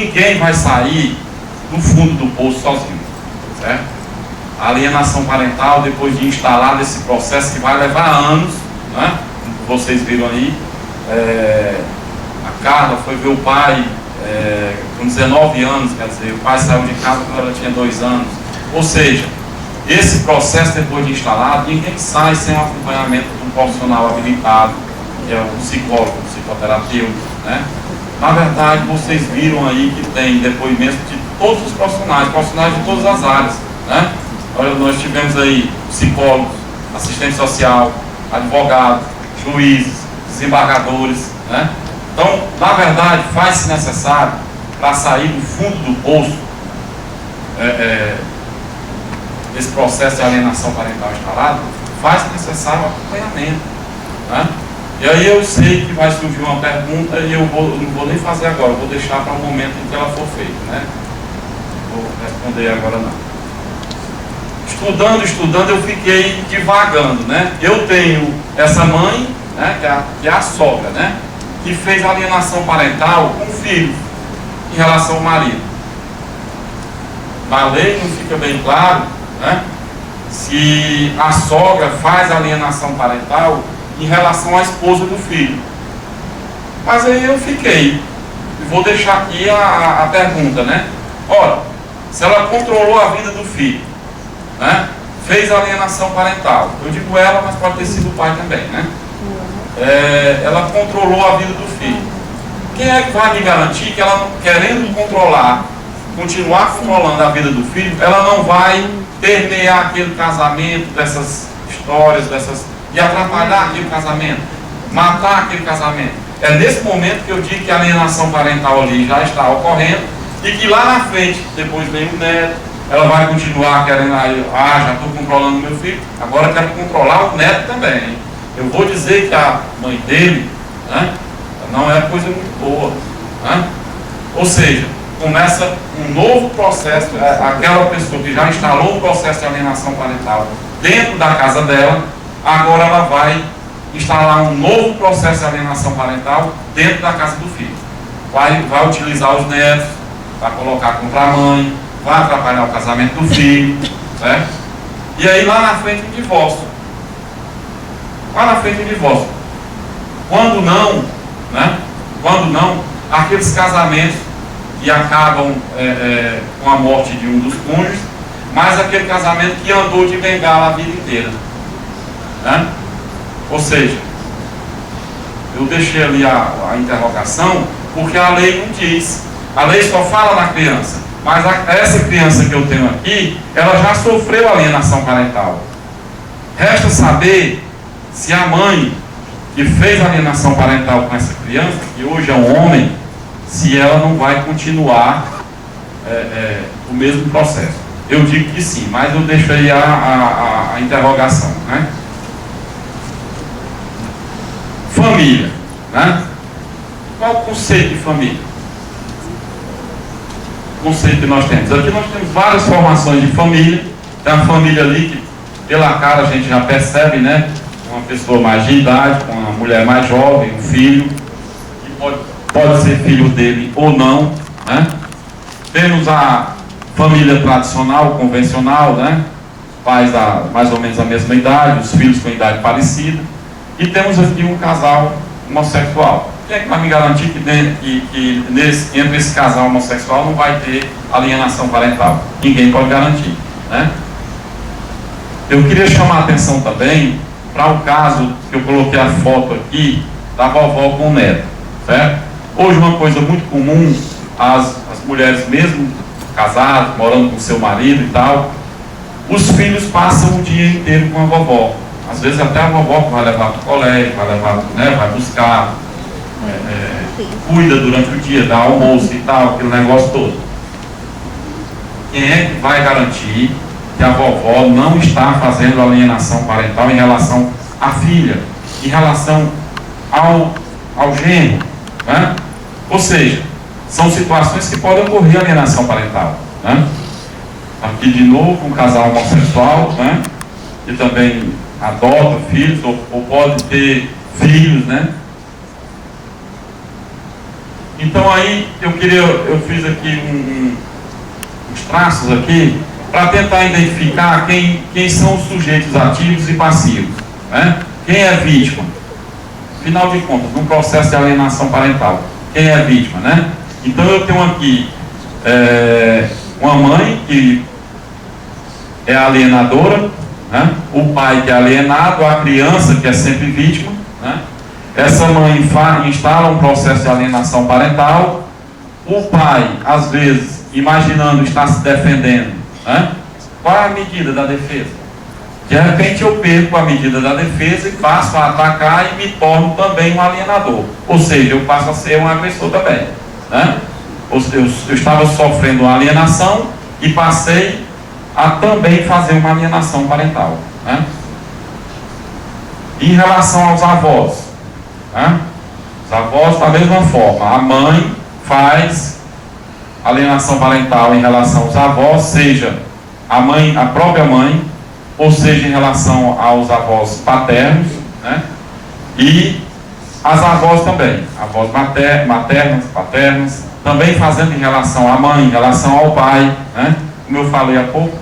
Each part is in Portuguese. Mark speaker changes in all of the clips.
Speaker 1: ninguém vai sair do fundo do poço sozinho, certo? A alienação parental, depois de instalado esse processo que vai levar anos, né? Como vocês viram aí, a Carla foi ver o pai com 19 anos, quer dizer, o pai saiu de casa quando ela tinha 2 anos. Ou seja, esse processo depois de instalado, ninguém sai sem o acompanhamento de um profissional habilitado, que é o psicólogo, o psicoterapeuta, né? Na verdade, vocês viram aí que tem depoimento de todos os profissionais de todas as áreas, né? Olha, nós tivemos aí psicólogos, assistente social, advogados, juízes, desembargadores, né? Então, na verdade, faz-se necessário, para sair do fundo do poço, esse processo de alienação parental instalado, faz necessário acompanhamento, né? E aí eu sei que vai surgir uma pergunta e eu não vou nem fazer agora, eu vou deixar para o momento em que ela for feita, né? Vou responder agora não. Estudando, eu fiquei divagando, né? Eu tenho essa mãe, né, que é a sogra, né, que fez alienação parental com o filho em relação ao marido. Na lei não fica bem claro, né, se a sogra faz alienação parental em relação à esposa do filho. Mas aí eu fiquei, e vou deixar aqui a pergunta, né? Ora, se ela controlou a vida do filho, né, fez alienação parental, eu digo ela, mas pode ter sido o pai também, né? Ela controlou a vida do filho. Quem é que vai me garantir que ela, querendo controlar, continuar controlando a vida do filho, ela não vai permear aquele casamento, dessas histórias, e atrapalhar aquele casamento, matar aquele casamento? É nesse momento que eu digo que a alienação parental ali já está ocorrendo e que lá na frente, depois vem o neto, ela vai continuar querendo, já estou controlando meu filho, agora quero controlar o neto também. Eu vou dizer que a mãe dele, né, não é coisa muito boa, né? Ou seja, começa um novo processo, aquela pessoa que já instalou o processo de alienação parental dentro da casa dela, agora ela vai instalar um novo processo de alienação parental dentro da casa do filho. Vai utilizar os netos, vai colocar contra a mãe, vai atrapalhar o casamento do filho, certo? E aí lá na frente o divórcio. Lá na frente o divórcio. Quando não, né? Quando não, aqueles casamentos que acabam com a morte de um dos cônjuges, mas aquele casamento que andou de bengala a vida inteira, né? Ou seja, eu deixei ali a interrogação porque a lei não diz. A lei só fala na criança, mas essa criança que eu tenho aqui, ela já sofreu alienação parental. Resta saber se a mãe que fez alienação parental com essa criança, que hoje é um homem, se ela não vai continuar o mesmo processo. Eu digo que sim, mas eu deixo aí a interrogação, né? Família, né? Qual o conceito de família? O conceito que nós temos. Aqui nós temos várias formações de família. Tem a família ali que, pela cara, a gente já percebe, né? Uma pessoa mais de idade, com uma mulher mais jovem, um filho, que pode ser filho dele ou não, né? Temos a família tradicional, convencional, né? Pais mais ou menos a mesma idade, os filhos com idade parecida. E temos aqui um casal homossexual. Quem é que vai me garantir que entre esse casal homossexual não vai ter alienação parental? Ninguém pode garantir, né? Eu queria chamar a atenção também para o caso que eu coloquei a foto aqui da vovó com o neto, certo? Hoje uma coisa muito comum, as mulheres mesmo casadas, morando com seu marido e tal, os filhos passam o dia inteiro com a vovó. Às vezes até a vovó vai levar para o colégio, vai levar, né, vai buscar, cuida durante o dia, dá almoço e tal, aquele negócio todo. Quem é que vai garantir que a vovó não está fazendo alienação parental em relação à filha, em relação ao genro, né? Ou seja, são situações que podem ocorrer alienação parental, né? Aqui de novo um casal homossexual, né, que também adota filhos ou pode ter filhos, né? Então aí eu fiz aqui uns traços aqui para tentar identificar quem são os sujeitos ativos e passivos, né? Quem é vítima? Afinal de contas, num processo de alienação parental, quem é vítima, né? Então eu tenho aqui uma mãe que é alienadora, né? O pai que é alienado, a criança que é sempre vítima, né? Essa mãe instala um processo de alienação parental, o pai, às vezes, imaginando estar se defendendo, né? Qual é a medida da defesa? De repente eu perco a medida da defesa e passo a atacar e me torno também um alienador, ou seja, eu passo a ser um agressor também, né? Eu estava sofrendo uma alienação e passei a também fazer uma alienação parental, né? Em relação aos avós, né? Os avós da mesma forma, a mãe faz alienação parental em relação aos avós, seja a própria mãe, ou seja em relação aos avós paternos, né? E as avós também, avós maternas, paternas, também fazendo em relação à mãe, em relação ao pai, né? Como eu falei há pouco,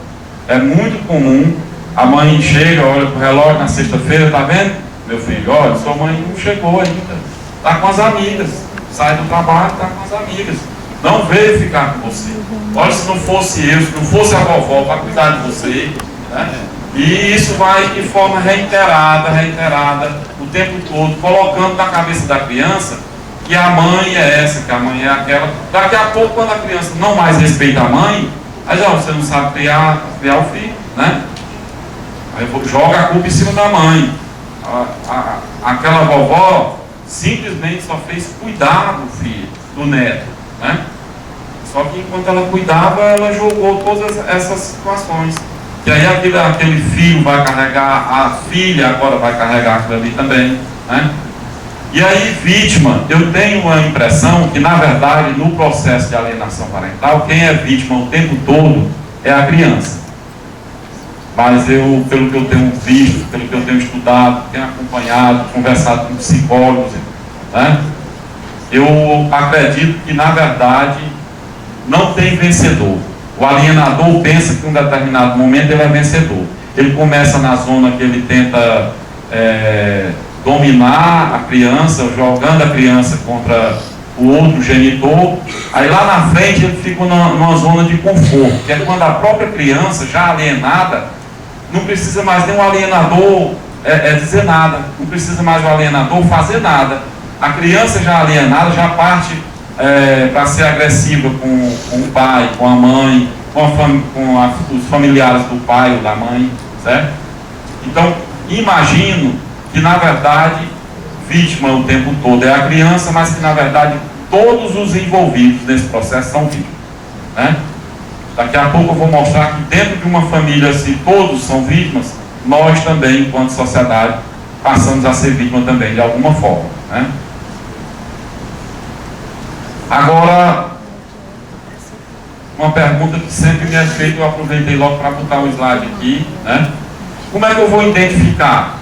Speaker 1: é muito comum a mãe chega, olha para o relógio na sexta-feira, tá vendo? Meu filho, olha, sua mãe não chegou ainda, está com as amigas, sai do trabalho, está com as amigas, não veio ficar com você. Olha, se não fosse eu, se não fosse a vovó para cuidar de você, né? E isso vai de forma reiterada, o tempo todo, colocando na cabeça da criança que a mãe é essa, que a mãe é aquela. Daqui a pouco, quando a criança não mais respeita a mãe, aí já você não sabe criar o filho, né? Aí joga a culpa em cima da mãe. Aquela vovó simplesmente só fez cuidar do filho, do neto, né? Só que enquanto ela cuidava, ela jogou todas essas situações. E aí aquele filho vai carregar, a filha agora vai carregar aquilo ali também, né? E aí, vítima, eu tenho a impressão que, na verdade, no processo de alienação parental, quem é vítima o tempo todo é a criança. Mas pelo que eu tenho visto, pelo que eu tenho estudado, tenho acompanhado, conversado com psicólogos, né? Eu acredito que, na verdade, não tem vencedor. O alienador pensa que em um determinado momento ele é vencedor. Ele começa na zona que ele tenta dominar a criança, jogando a criança contra o outro genitor. Aí lá na frente ele fica numa zona de conforto, que é quando a própria criança, já alienada, não precisa mais nem um alienador dizer nada, não precisa mais o alienador fazer nada. A criança já alienada já parte para ser agressiva com o pai, com a mãe, com os familiares do pai ou da mãe, certo? Então, imagino que, na verdade, vítima o tempo todo é a criança, mas que, na verdade, todos os envolvidos nesse processo são vítimas, né? Daqui a pouco eu vou mostrar que dentro de uma família, se todos são vítimas, nós também, enquanto sociedade, passamos a ser vítima também, de alguma forma, né? Agora, uma pergunta que sempre me é feita, eu aproveitei logo para botar o slide aqui, né? Como é que eu vou identificar?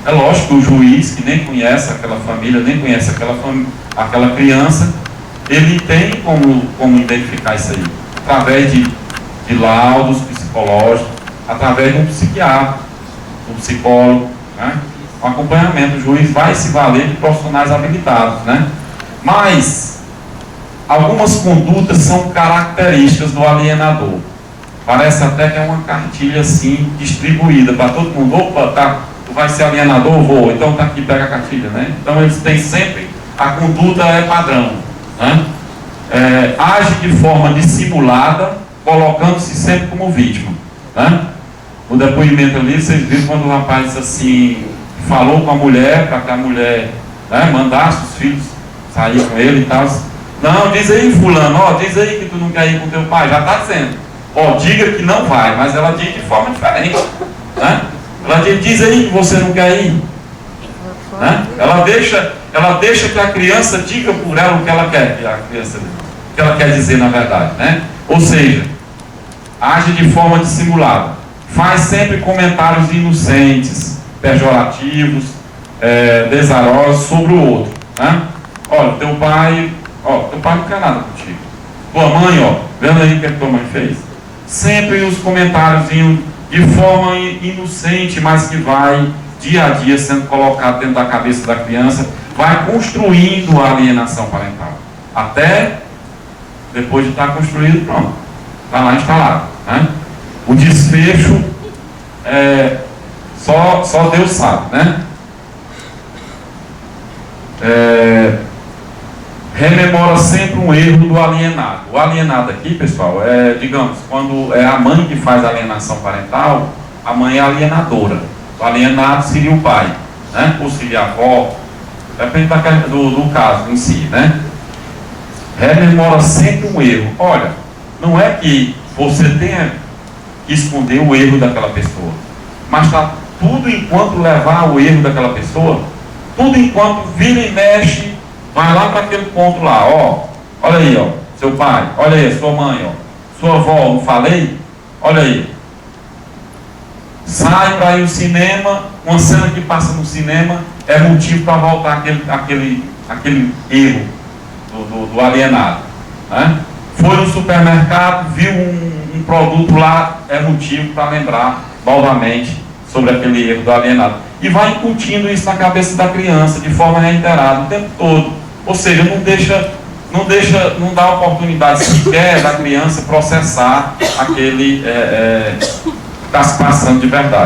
Speaker 1: É lógico que o juiz, que nem conhece aquela família, nem conhece aquela criança, ele tem como identificar isso aí, através de laudos psicológicos, através de um psiquiatra, um psicólogo, né? O acompanhamento, o juiz vai se valer de profissionais habilitados, né? Mas algumas condutas são características do alienador. Parece até que é uma cartilha assim distribuída para todo mundo. Opa, tá, tu vai ser alienador? Vou. Então tá aqui, pega a cartilha, né? Então eles têm sempre, a conduta é padrão, né? Age de forma dissimulada, colocando-se sempre como vítima, né? No depoimento ali, vocês viram quando o rapaz disse assim, falou com a mulher, para que a mulher, né, mandasse os filhos sair com ele e tal. Não, diz aí, fulano, ó, diz aí que tu não quer ir com teu pai, já está dizendo. Ó, diga que não vai, mas ela diz de forma diferente, né? Ela diz aí que você não quer ir, né? Ela deixa que a criança diga por ela o que ela quer, o que ela quer dizer na verdade, né? Ou seja, age de forma dissimulada, faz sempre comentários inocentes, pejorativos, desarosos sobre o outro, né? Olha, teu pai não quer nada contigo. Tua mãe, ó, vendo aí o que a tua mãe fez. Sempre os comentários de forma inocente, mas que vai dia a dia sendo colocado dentro da cabeça da criança, vai construindo a alienação parental. Até depois de estar construído, pronto. Está lá instalado. Né? O desfecho, só Deus sabe, né? Rememora sempre um erro do alienado. O alienado aqui, pessoal, digamos, quando é a mãe que faz a alienação parental, a mãe é alienadora. O alienado seria o pai, né? Ou seria a avó, depende do caso em si, né? Rememora sempre um erro. Olha, não é que você tenha que esconder o erro daquela pessoa, mas está tudo enquanto levar o erro daquela pessoa, tudo enquanto vira e mexe, vai lá para aquele ponto lá, ó, olha aí, ó, seu pai, olha aí, sua mãe, ó, sua avó, não falei? Olha aí. Sai para ir ao cinema, uma cena que passa no cinema é motivo para voltar aquele erro do alienado. Né? Foi no supermercado, viu um produto lá, é motivo para lembrar novamente sobre aquele erro do alienado. E vai incutindo isso na cabeça da criança de forma reiterada o tempo todo. Ou seja, não dá oportunidade sequer da criança processar aquele que está se passando de verdade.